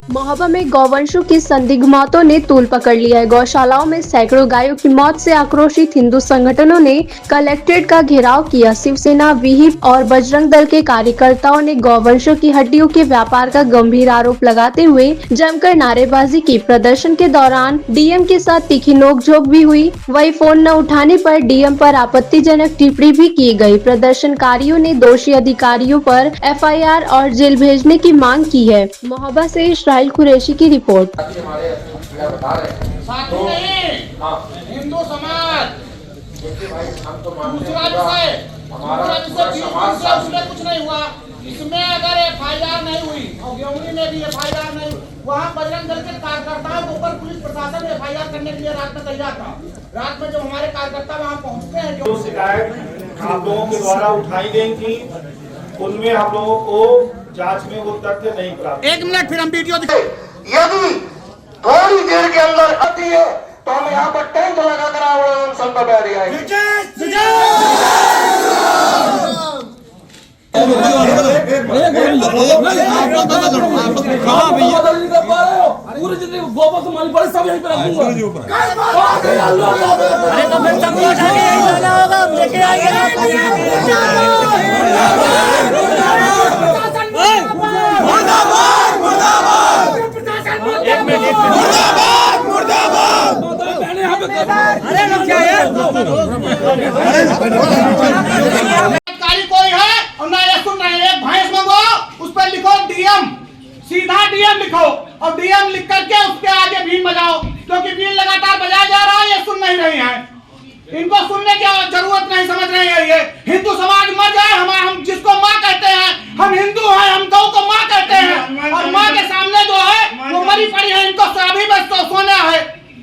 महोबा में गौवंशों की संदिग्ध मौतों ने तूल पकड़ लिया है। गौशालाओं में सैकड़ों गायों की मौत से आक्रोशित हिंदू संगठनों ने कलेक्ट्रेट का घेराव किया। शिवसेना, विहिप और बजरंग दल के कार्यकर्ताओं ने गौवंशों की हड्डियों के व्यापार का गंभीर आरोप लगाते हुए जमकर नारेबाजी की। प्रदर्शन के दौरान डीएम के साथ तीखी नोकझोंक भी हुई। वही फोन न उठाने पर डीएम पर आपत्तिजनक टिप्पणी भी की गई। प्रदर्शनकारियों ने दोषी अधिकारियों पर एफआईआर और जेल भेजने की मांग की है। महोबा से इस्राइल कुरैशी की रिपोर्ट। हिंदू समाज कुछ नहीं हुआ, इसमें अगर एफआईआर नहीं हुई और गेहूं में भी एफआईआर नहीं हुई, वहाँ बजरंग दल के कार्यकर्ताओं के ऊपर पुलिस प्रशासन एफआईआर करने के लिए रात में तैयार था। रात में जब हमारे कार्यकर्ता वहाँ पहुँचते हैं, जो शिकायत आप लोगों के द्वारा उठाई गई थी उनमें हम लोगों को जांच में वो तथ्य नहीं प्राप्त। 1 मिनट फिर हम वीडियो दिखाएं। यदि थोड़ी देर के अंदर आती है तो हम यहाँ पर टेंट लगाकर अनशन पर बैठ जाएंगे। पूरे जितने गोबर से माली पड़े सब यहीं पे रखूंगा। कोई है और ना ये सुन रहे हैं, एक भैंस मंगो, उस पर लिखो डीएम, सीधा डीएम लिखो और डीएम लिख करके उसके आगे बीन बजाओ, क्योंकि बीन लगातार बजाया जा रहा है, ये सुन नहीं रही है। इनको सुनने की जरूरत नहीं, समझ रहे हैं। ये हिंदू समाज मर जाए, हम जिसको माँ कहते हैं, हम हिंदू हैं, हम गौ को माँ कहते हैं, और माँ के सामने जो है वो मरी पड़ी है, इनको अभी बस तो सोना है।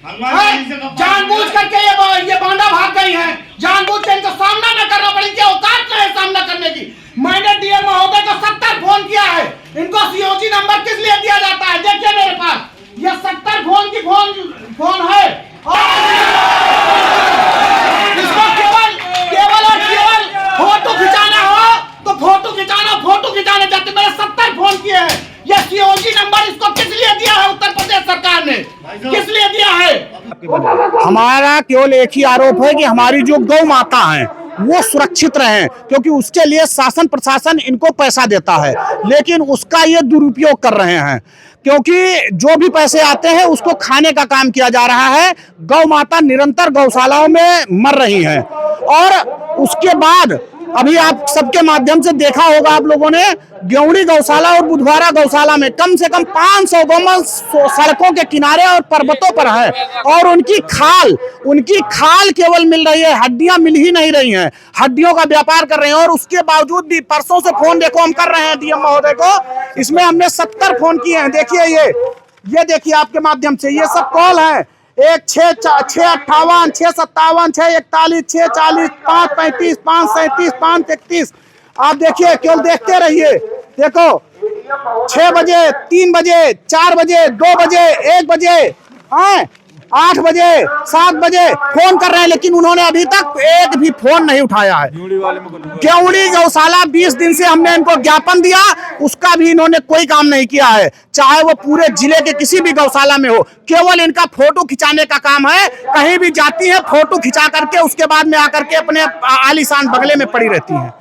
जानबूझ करके ये बांडा भाग गई है, जानबूझ के इनको सामना न करना पड़े, इनकी औकात नहीं है सामना करने की। मैंने डीएम महोदय को 70 फोन किया है, इनको सीओजी नंबर किस लिए दिया जाता है? देखिए मेरे पास ये 70 फोन की फोन है, इसको केवल और केवल फोटो खिंचाना हो तो फोटो खिंचाने जाते। मैंने 70 फोन किए हैं। ये सीओजी नंबर इसको किस लिए दिया है? उत्तर प्रदेश सरकार ने किस लिए दिया है? हमारा केवल एक ही आरोप है कि हमारी जो गौ माता है वो सुरक्षित रहे, क्योंकि उसके लिए शासन प्रशासन इनको पैसा देता है, लेकिन उसका ये दुरुपयोग कर रहे हैं, क्योंकि जो भी पैसे आते हैं उसको खाने का काम किया जा रहा है। गौ माता निरंतर गौशालाओं में मर रही हैं और उसके बाद अभी आप सबके माध्यम से देखा होगा आप लोगों ने, गेवड़ी गौशाला और बुधवारा गौशाला में कम से कम 500 गौमल सड़कों के किनारे और पर्वतों पर है, और उनकी खाल केवल मिल रही है, हड्डियां मिल ही नहीं रही हैं। हड्डियों का व्यापार कर रहे हैं, और उसके बावजूद भी परसों से फोन देखो हम कर रहे हैं डीएम महोदय को, इसमें हमने 70 फोन किए हैं। देखिए ये देखिए आपके माध्यम से ये सब कॉल है। 658 657 641 640 535 537 531। आप देखिए, केवल देखते रहिए। देखो 6 बजे, 3 बजे, 4 बजे, 2 बजे, 1 बजे, 8 बजे, 7 बजे फोन कर रहे हैं, लेकिन उन्होंने अभी तक एक भी फोन नहीं उठाया है। गेवड़ी गौशाला 20 दिन से हमने इनको ज्ञापन दिया, उसका भी इन्होंने कोई काम नहीं किया है, चाहे वो पूरे जिले के किसी भी गौशाला में हो। केवल इनका फोटो खिंचाने का काम है, कहीं भी जाती है फोटो खिंचा करके उसके बाद में आकर के अपने आलीशान बंगले में पड़ी रहती है।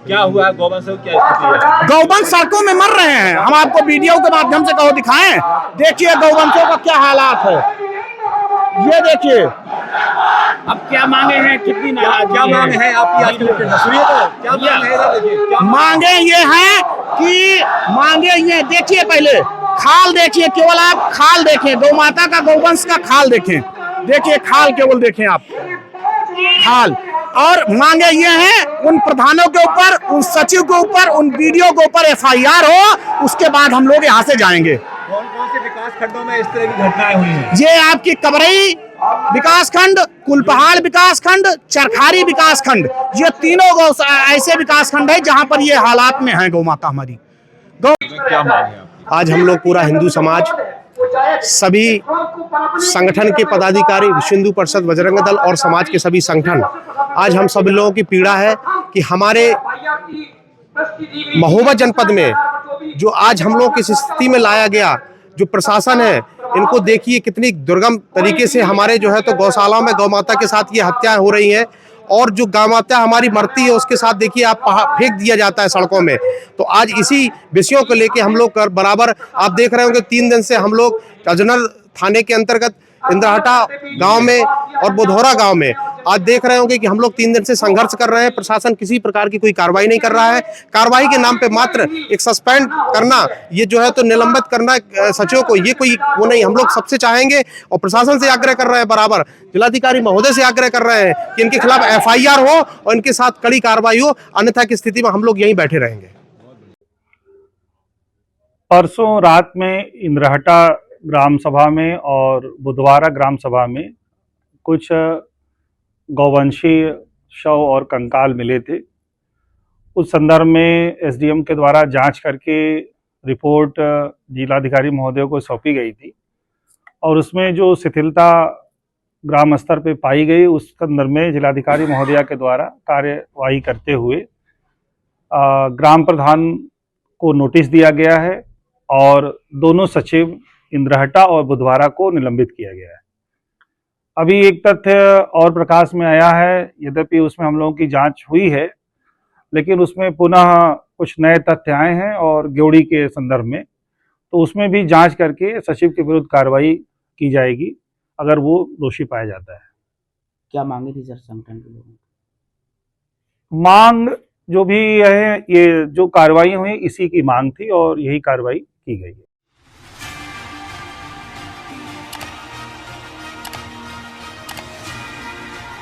क्या हुआ गौवंश, क्या स्थिति है? गौवंश सड़कों में मर रहे हैं। हम आपको वीडियो के माध्यम से कहो दिखाएं। देखिए गौवंशों का क्या हालात है, ये देखिए। अब क्या मांगे हैं, कितनी नाराज क्या मांग है आपकी? आज सुनिए तो क्या मांग है? मांगे ये हैं कि मांगे ये, देखिए पहले खाल देखिए, केवल आप खाल देखें, गौ माता का गौवंश का खाल देखें, देखिए खाल केवल देखें आप, खाल। और मांगे ये हैं उन प्रधानों के ऊपर, उन सचिव के ऊपर, उन बीडीओ के ऊपर एफआईआर हो, उसके बाद हम लोग यहाँ से जाएंगे। कौन-कौन से विकास खंडों में इस तरह की घटनाएं हुई हैं? ये आपकी कबरई विकासखंड, कुलपहाड़ विकासखंड, चरखारी विकासखंड, ये तीनों ऐसे विकासखंड है जहाँ पर ये हालात में है गौ माता हमारी। क्या मांग है? आज हम लोग पूरा हिंदू समाज, सभी संगठन के पदाधिकारी, विश्व हिंदू परिषद, बजरंग दल और समाज के सभी संगठन, आज हम सभी लोगों की पीड़ा है कि हमारे महोबा जनपद में जो आज हम लोग इस स्थिति में लाया गया, जो प्रशासन है, इनको देखिए कितनी दुर्गम तरीके से हमारे जो है तो गौशालाओं में गौ माता के साथ ये हत्याएं हो रही हैं, और जो गौ माता हमारी मरती है उसके साथ देखिए आप फेंक दिया जाता है सड़कों में। तो आज इसी विषयों को लेके हम लोग बराबर आप देख रहे होंगे 3 दिन से हम लोग अजनर थाने के अंतर्गत इंद्रहटा गांव में और बुधौरा गांव में आज देख रहे होंगे कि हम लोग 3 दिन से संघर्ष कर रहे हैं। प्रशासन किसी प्रकार की कोई कार्रवाई नहीं कर रहा है। कार्रवाई के नाम पे मात्र एक सस्पेंड करना, ये जो है तो निलंबित करना सचिवों को, ये कोई वो नहीं। हम लोग सबसे चाहेंगे और प्रशासन से आग्रह कर रहे हैं, बराबर जिलाधिकारी महोदय से आग्रह कर रहे हैं कि इनके खिलाफ FIR हो और इनके साथ कड़ी कार्रवाई हो, अन्यथा की स्थिति में हम लोग यहीं बैठे रहेंगे। परसों रात में इंद्रहटा ग्राम सभा में और बुधवारा ग्राम सभा में कुछ गौवंशीय शव और कंकाल मिले थे। उस संदर्भ में SDM के द्वारा जांच करके रिपोर्ट जिलाधिकारी महोदय को सौंपी गई थी, और उसमें जो शिथिलता ग्राम स्तर पे पाई गई, उस संदर्भ में जिलाधिकारी महोदया के द्वारा कार्यवाही करते हुए ग्राम प्रधान को नोटिस दिया गया है और दोनों सचिव इंद्रहटा और बुधवारा को निलंबित किया गया है। अभी एक तथ्य और प्रकाश में आया है, यद्यपि उसमें हम लोगों की जांच हुई है, लेकिन उसमें पुनः कुछ नए तथ्य आए हैं और ग्योड़ी के संदर्भ में, तो उसमें भी जांच करके सचिव के विरुद्ध कार्रवाई की जाएगी अगर वो दोषी पाया जाता है। क्या मांगे थी सर संगठन के लोगों की? मांग जो भी है, ये जो कार्रवाई हुई इसी की मांग थी और यही कार्रवाई की गई है।